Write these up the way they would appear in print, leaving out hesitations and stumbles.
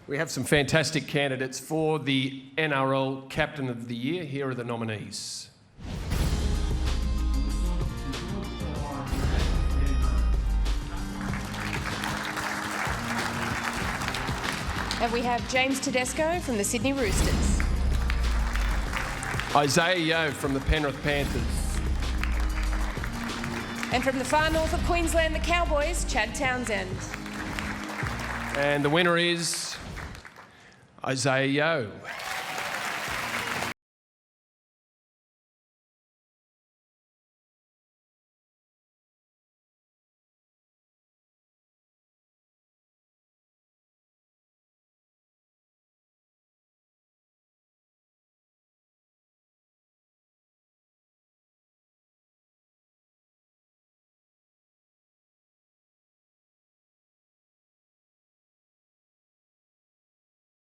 We have some fantastic candidates for the NRL Captain of the Year. Here are the nominees. And we have James Tedesco from the Sydney Roosters. Isaiah Yeo from the Penrith Panthers. And from the far north of Queensland, the Cowboys, Chad Townsend. And the winner is Isaiah Yeo.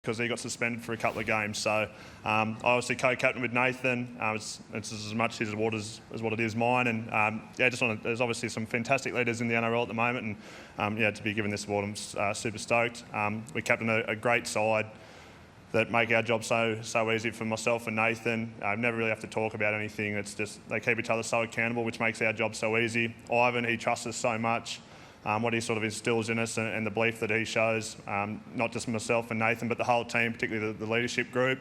Because he got suspended for a couple of games. So I obviously co-captain with Nathan. It's as much his award as what it is mine. And there's obviously some fantastic leaders in the NRL at the moment. And to be given this award, I'm super stoked. We captain a great side that make our job so easy for myself and Nathan. Never really have to talk about anything. It's just they keep each other so accountable, which makes our job so easy. Ivan, he trusts us so much. What he sort of instills in us and the belief that he shows, not just myself and Nathan, but the whole team, particularly the leadership group.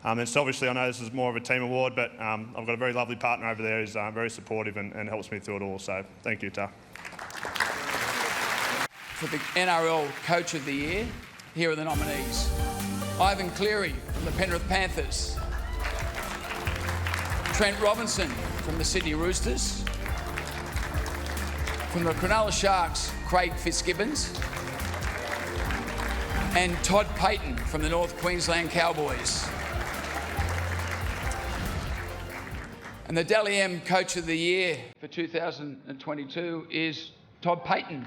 And so obviously I know this is more of a team award, but I've got a very lovely partner over there who's very supportive and helps me through it all. So thank you, Ta. For the NRL Coach of the Year, here are the nominees. Ivan Cleary from the Penrith Panthers. Trent Robinson from the Sydney Roosters. From the Cronulla Sharks, Craig Fitzgibbons. And Todd Payton from the North Queensland Cowboys. And the Dally M Coach of the Year for 2022 is Todd Payton.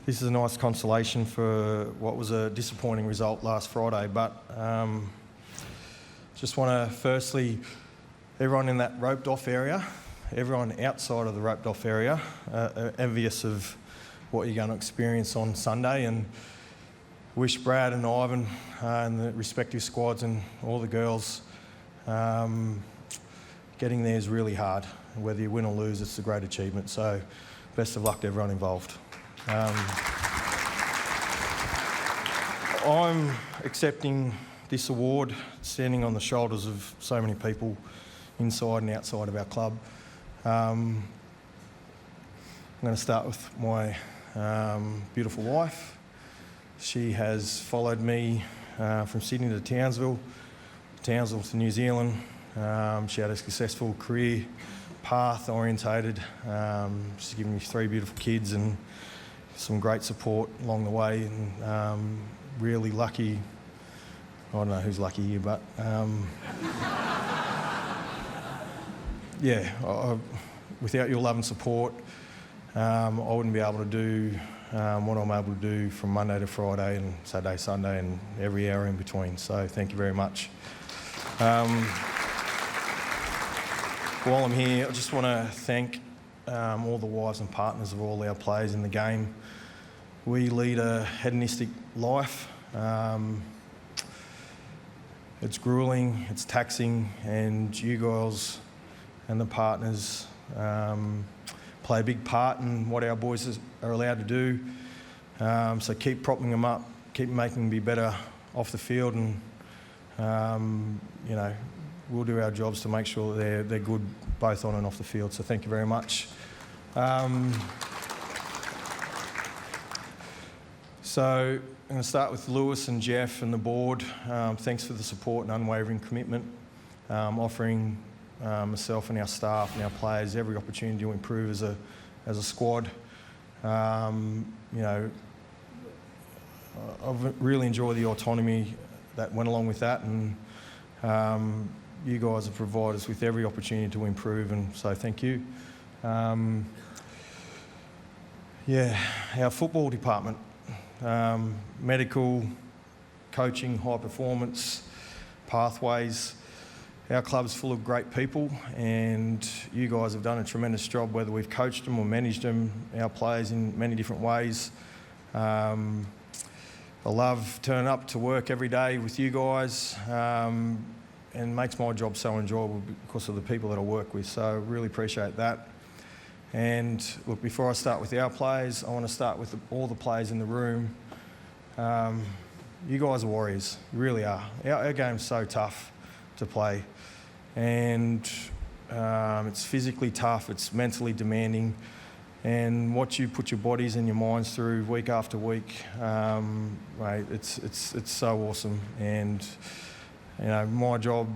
This is a nice consolation for what was a disappointing result last Friday, but just want to firstly, everyone in that roped off area, everyone outside of the roped off area, envious of what you're going to experience on Sunday, and wish Brad and Ivan and the respective squads and all the girls, getting there is really hard. Whether you win or lose, it's a great achievement. So best of luck to everyone involved. I'm accepting this award standing on the shoulders of so many people inside and outside of our club. I'm going to start with my beautiful wife. She has followed me from Sydney to Townsville to New Zealand. She had a successful career path orientated. She's given me 3 beautiful kids and some great support along the way, and really lucky. I don't know who's lucky here, but without your love and support, I wouldn't be able to do what I'm able to do from Monday to Friday and Saturday, Sunday, and every hour in between. So thank you very much. While I'm here, I just want to thank all the wives and partners of all our players in the game. We lead a hedonistic life. It's gruelling, it's taxing, and you girls and the partners play a big part in what our boys are allowed to do. So keep propping them up, keep making them be better off the field, and we'll do our jobs to make sure that they're good both on and off the field. So thank you very much. So I'm going to start with Lewis and Jeff and the board. Thanks for the support and unwavering commitment, offering myself and our staff and our players every opportunity to improve as a squad. You know, I've really enjoyed the autonomy that went along with that, and you guys have provided us with every opportunity to improve, and so thank you. Yeah, our football department, medical, coaching, high performance, pathways. Our club's full of great people, and you guys have done a tremendous job, whether we've coached them or managed them, our players, in many different ways. I love turning up to work every day with you guys, and makes my job so enjoyable because of the people that I work with, so I really appreciate that. And look, before I start with our players, I want to start with all the players in the room. You guys are warriors, you really are. Our game's so tough to play, and it's physically tough, it's mentally demanding, and what you put your bodies and your minds through week after week, mate, it's so awesome. And you know, my job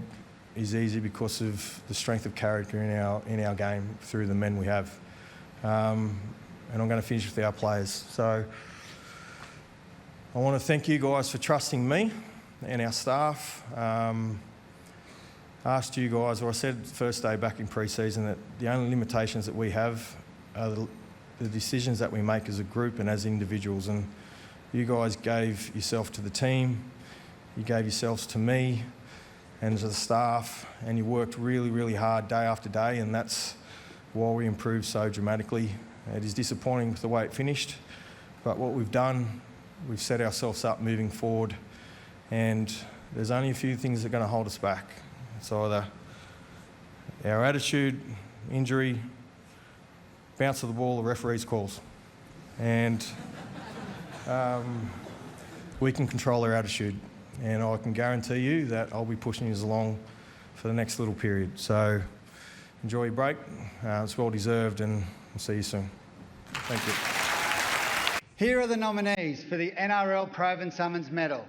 is easy because of the strength of character in our game through the men we have. And I'm going to finish with our players. So I want to thank you guys for trusting me and our staff. Asked you guys, or I said the first day back in pre-season, that the only limitations that we have are the decisions that we make as a group and as individuals. And you guys gave yourself to the team, you gave yourselves to me and to the staff, and you worked really, really hard day after day, and that's why we improved so dramatically. It is disappointing with the way it finished, but what we've done, we've set ourselves up moving forward, and there's only a few things that are going to hold us back. It's either our attitude, injury, bounce of the ball, the referee's calls. And we can control our attitude, and I can guarantee you that I'll be pushing you along for the next little period. So enjoy your break, it's well deserved, and I'll see you soon. Thank you. Here are the nominees for the NRL Proven Summons Medal.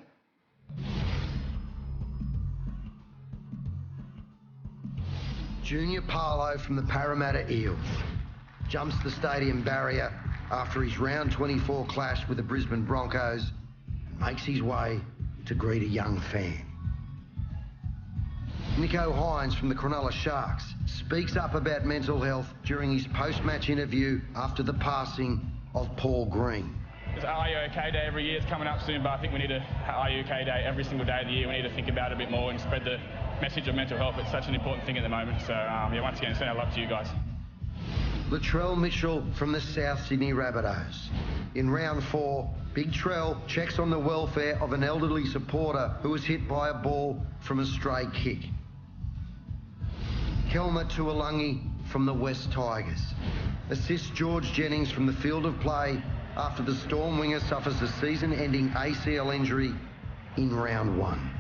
Junior Parlo from the Parramatta Eels jumps the stadium barrier after his round 24 clash with the Brisbane Broncos and makes his way to greet a young fan. Nicho Hines from the Cronulla Sharks speaks up about mental health during his post-match interview after the passing of Paul Green. It's Are You OK Day every year. It's coming up soon, but I think we need a Are You OK Day every single day of the year. We need to think about it a bit more and spread the message of mental health. It's such an important thing at the moment. So, yeah, once again, send our love to you guys. Latrell Mitchell from the South Sydney Rabbitohs. In round 4, Big Trell checks on the welfare of an elderly supporter who was hit by a ball from a stray kick. Kelma Tuolangi from the West Tigers assists George Jennings from the field of play after the Storm winger suffers a season-ending ACL injury in round 1.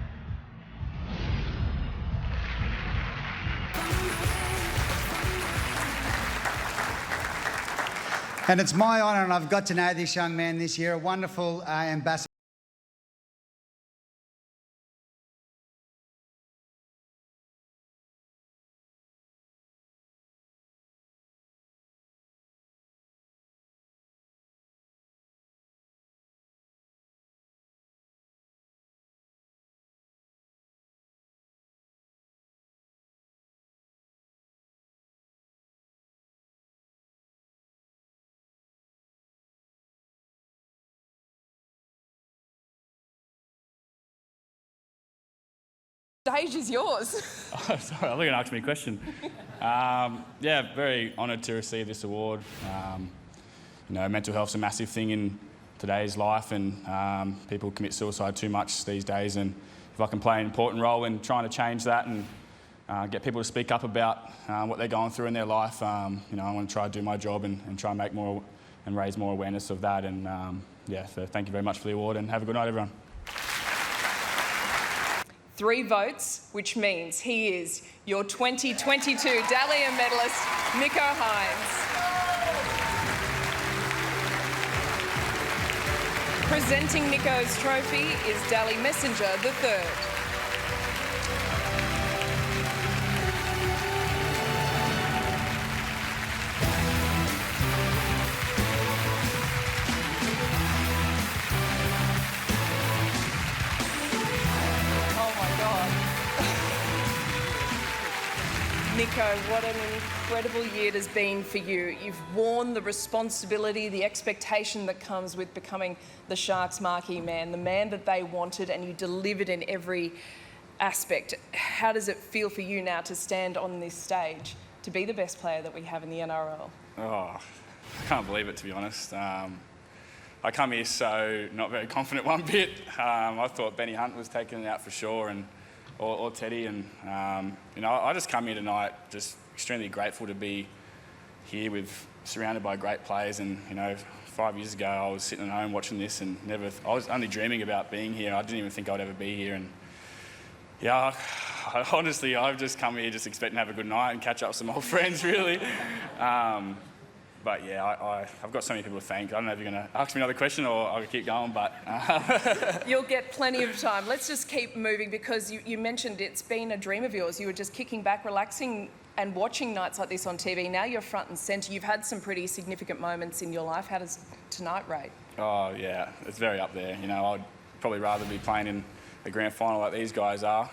And it's my honour, and I've got to know this young man this year, a wonderful ambassador. Stage is yours. Oh, sorry, I was going to ask me a question. Yeah, very honoured to receive this award. You know, mental health's a massive thing in today's life, and people commit suicide too much these days. And if I can play an important role in trying to change that and get people to speak up about what they're going through in their life, you know, I want to try to do my job and try and make more and raise more awareness of that. And yeah, so thank you very much for the award, and have a good night, everyone. 3 votes, which means he is your 2022 Dally M medalist, Nicho Hines. Presenting Nicho's trophy is Dally Messenger III. Nico, what an incredible year it has been for you. You've worn the responsibility, the expectation that comes with becoming the Sharks' marquee man, the man that they wanted, and you delivered in every aspect. How does it feel for you now to stand on this stage, to be the best player that we have in the NRL? Oh, I can't believe it, to be honest. I come here so not very confident one bit. I thought Benny Hunt was taking it out for sure, or Teddy, and I just come here tonight just extremely grateful to be here surrounded by great players. And 5 years ago I was sitting at home watching this and I was only dreaming about being here. I didn't even think I'd ever be here, and honestly I've just come here just expecting to have a good night and catch up with some old friends really. But yeah, I've got so many people to thank. I don't know if you're going to ask me another question or I'll keep going, but... You'll get plenty of time. Let's just keep moving, because you mentioned it's been a dream of yours. You were just kicking back, relaxing and watching nights like this on TV. Now you're front and centre. You've had some pretty significant moments in your life. How does tonight rate? Oh, yeah, it's very up there. I'd probably rather be playing in a grand final like these guys are.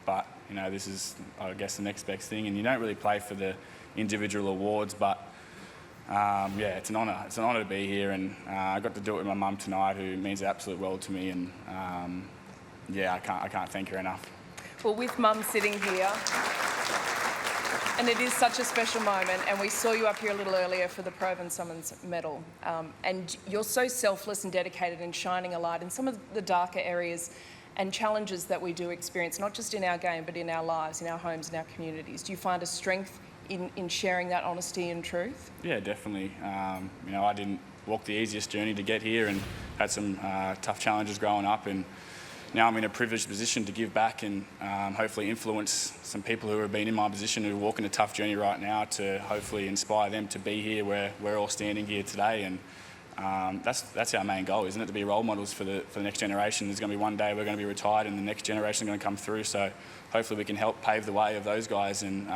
But, this is, I guess, the next best thing. And you don't really play for the individual awards, but... yeah, it's an honour. It's an honour to be here, and I got to do it with my mum tonight, who means the absolute world to me, and yeah, I can't thank her enough. Well, with Mum sitting here, and it is such a special moment, and we saw you up here a little earlier for the Proven Summons medal, and you're so selfless and dedicated in shining a light in some of the darker areas and challenges that we do experience, not just in our game, but in our lives, in our homes, in our communities. Do you find a strength in sharing that honesty and truth? Yeah, definitely. I didn't walk the easiest journey to get here and had some tough challenges growing up, and now I'm in a privileged position to give back and hopefully influence some people who have been in my position who are walking a tough journey right now, to hopefully inspire them to be here where we're all standing here today. And that's our main goal, isn't it? To be role models for the next generation. There's going to be one day we're going to be retired and the next generation is going to come through. So hopefully we can help pave the way of those guys, and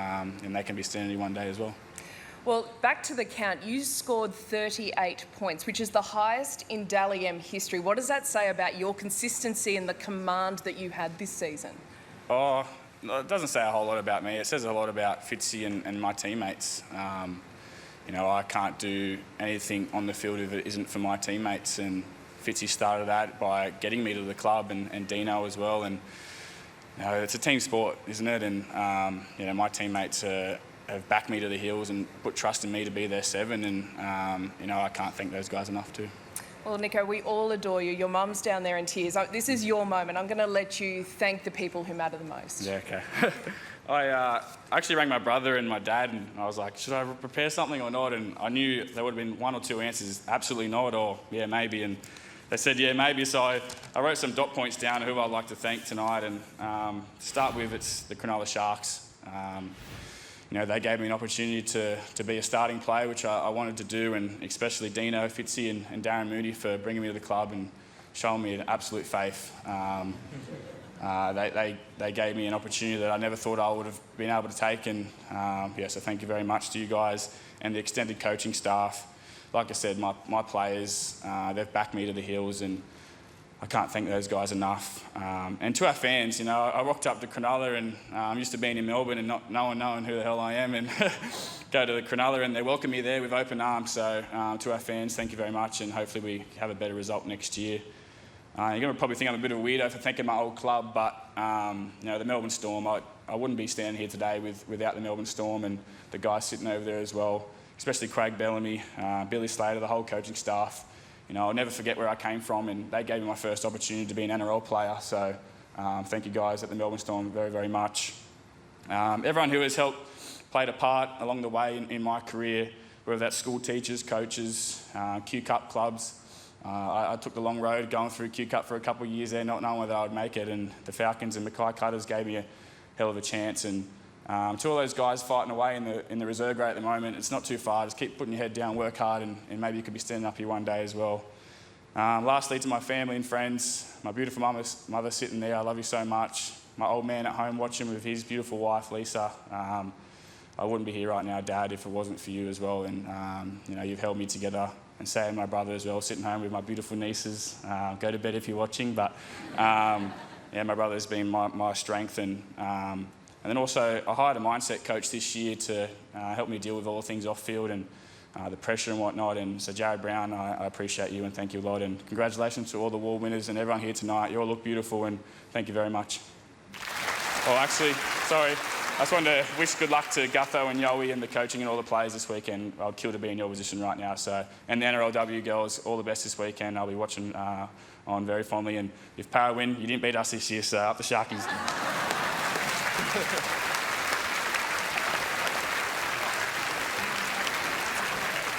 they can be standing one day as well. Well, back to the count. You scored 38 points, which is the highest in Dally M history. What does that say about your consistency and the command that you had this season? Oh, it doesn't say a whole lot about me. It says a lot about Fitzy and my teammates. I can't do anything on the field if it isn't for my teammates, and Fitzy started that by getting me to the club, and Dino as well. And it's a team sport, isn't it? And my teammates have backed me to the hills and put trust in me to be their seven, and I can't thank those guys enough too. Well, Nico, we all adore you. Your mum's down there in tears. This is your moment. I'm going to let you thank the people who matter the most. Yeah, okay. I actually rang my brother and my dad, and I was like, should I prepare something or not? And I knew there would have been one or two answers, absolutely not, or yeah, maybe. And they said, yeah, maybe. So I wrote some dot points down who I'd like to thank tonight. And to start with, it's the Cronulla Sharks. They gave me an opportunity to be a starting player, which I wanted to do, and especially Dino, Fitzy and Darren Moody for bringing me to the club and showing me an absolute faith. They gave me an opportunity that I never thought I would have been able to take, and so thank you very much to you guys and the extended coaching staff. Like I said, my players, they've backed me to the hills, and I can't thank those guys enough. And to our fans, I rocked up to Cronulla, and I'm used to being in Melbourne and no one knowing who the hell I am, and go to the Cronulla and they welcome me there with open arms. So to our fans, thank you very much, and hopefully we have a better result next year. You're going to probably think I'm a bit of a weirdo for thanking my old club, but the Melbourne Storm, I wouldn't be standing here today without the Melbourne Storm and the guys sitting over there as well, especially Craig Bellamy, Billy Slater, the whole coaching staff. I'll never forget where I came from, and they gave me my first opportunity to be an NRL player. So thank you guys at the Melbourne Storm very, very much. Everyone who has played a part along the way in my career, whether that's school teachers, coaches, Q Cup clubs. I took the long road going through Q Cup for a couple of years there, not knowing whether I would make it, and the Falcons and Mackay Cutters gave me a hell of a chance. And to all those guys fighting away in the reserve grade at the moment, it's not too far. Just keep putting your head down, work hard, and maybe you could be standing up here one day as well. Lastly, to my family and friends, my beautiful mother sitting there, I love you so much. My old man at home watching with his beautiful wife, Lisa. I wouldn't be here right now, Dad, if it wasn't for you as well. And you've held me together. And Sam and my brother as well, sitting home with my beautiful nieces. Go to bed if you're watching. But my brother's been my strength, and then also I hired a mindset coach this year to help me deal with all the things off field and the pressure and whatnot. And so Jared Brown, I appreciate you and thank you a lot. And congratulations to all the award winners and everyone here tonight. You all look beautiful and thank you very much. Oh, actually, sorry. I just wanted to wish good luck to Gutho and Yowie and the coaching and all the players this weekend. I'd kill to be in your position right now. So, and the NRLW girls, all the best this weekend. I'll be watching on very fondly. And if Para win, you didn't beat us this year, so up the Sharkies.